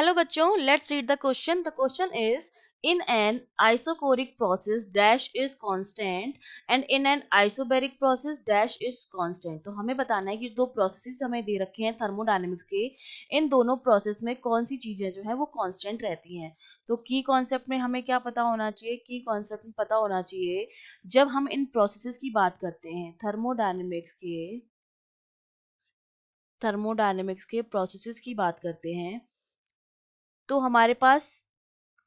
Hello बच्चों, let's read the question. The question is in an isochoric process dash is constant and in an isobaric process dash is constant. तो हमें बताना है कि दो processes हमें दे रखे हैं थर्मोडायनेमिक्स के. इन दोनों प्रोसेस में कौन सी चीजें जो है वो कांस्टेंट रहती हैं. तो की कॉन्सेप्ट में हमें क्या पता होना चाहिए? की कॉन्सेप्ट में पता होना चाहिए जब हम इन प्रोसेसेस की बात करते हैं थर्मोडायनेमिक्स के प्रोसेसेस की बात करते हैं, तो हमारे पास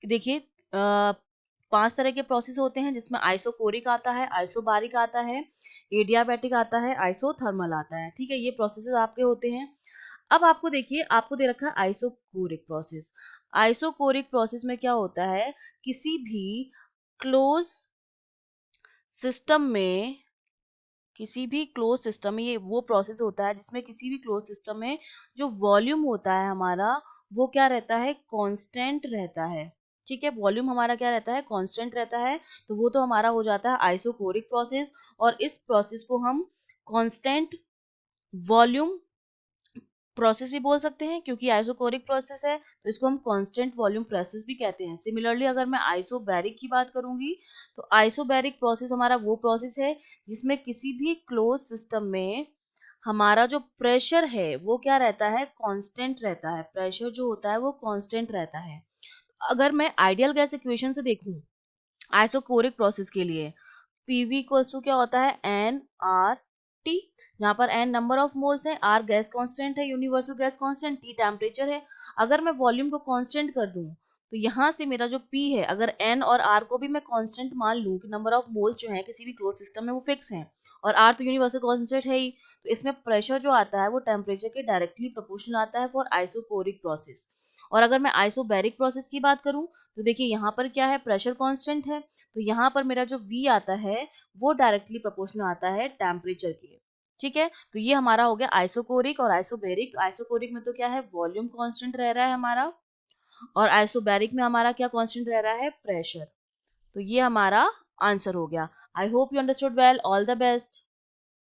देखिए 5 तरह के प्रोसेस होते हैं, जिसमें आइसोकोरिक आता है, आइसोबारिक आता है, एडियाबैटिक आता है, आइसोथर्मल आता है. ठीक है, ये प्रोसेसेस आपके होते हैं. अब आपको देखिए, आपको दे रखा है आइसोकोरिक प्रोसेस. आइसोकोरिक प्रोसेस में क्या होता है? किसी भी क्लोज सिस्टम में ये वो प्रोसेस होता है जिसमें किसी भी क्लोज सिस्टम में जो वॉल्यूम होता है हमारा, वो क्या रहता है? कांस्टेंट रहता है. ठीक है, वॉल्यूम हमारा क्या रहता है? कांस्टेंट रहता है. तो वो तो हमारा हो जाता है आइसोकोरिक प्रोसेस. और इस प्रोसेस को हम कांस्टेंट वॉल्यूम प्रोसेस भी बोल सकते हैं, क्योंकि आइसोकोरिक प्रोसेस है तो इसको हम कांस्टेंट वॉल्यूम प्रोसेस भी कहते हैं. सिमिलरली अगर मैं आइसोबैरिक की बात करूंगी, तो आइसोबैरिक प्रोसेस हमारा वो प्रोसेस है जिसमें किसी भी क्लोज सिस्टम में हमारा जो प्रेशर है वो क्या रहता है? कांस्टेंट रहता है. प्रेशर जो होता है वो कांस्टेंट रहता है. अगर मैं आइडियल गैस इक्वेशन से देखूं आइसोकोरिक प्रोसेस के लिए, पीवी इक्वल्स टू क्या होता है? N R T. जहां पर एन नंबर ऑफ मोल्स है, आर गैस कांस्टेंट है, universal gas constant, T temperature है. अगर मैं वॉल्यूम को कांस्टेंट कर दूं, तो यहाँ से मेरा जो पी है, अगर एन और आर को भी मैं कांस्टेंट मान लूं कि नंबर ऑफ मोल्स जो है किसी भी क्लोज सिस्टम में वो फिक्स हैं, और आर तो यूनिवर्सल कांस्टेंट है ही, तो इसमें प्रेशर जो आता है वो टेम्परेचर के डायरेक्टली प्रोपोर्शनल आता है फॉर आइसोकोरिक प्रोसेस. और अगर मैं आइसोबैरिक प्रोसेस की बात करूं, तो देखिए यहाँ पर क्या है? प्रेशर कांस्टेंट है, तो यहाँ पर मेरा जो V आता है वो डायरेक्टली प्रोपोर्शनल आता है टेम्परेचर के. ठीक है, तो ये हमारा हो गया आइसोकोरिक और आइसोबैरिक. आइसोकोरिक में तो क्या है? वॉल्यूम कांस्टेंट रह रहा है हमारा, और आइसोबैरिक में हमारा क्या कांस्टेंट रह रहा है? प्रेशर. तो ये हमारा आंसर हो गया. I hope you understood well. All the best.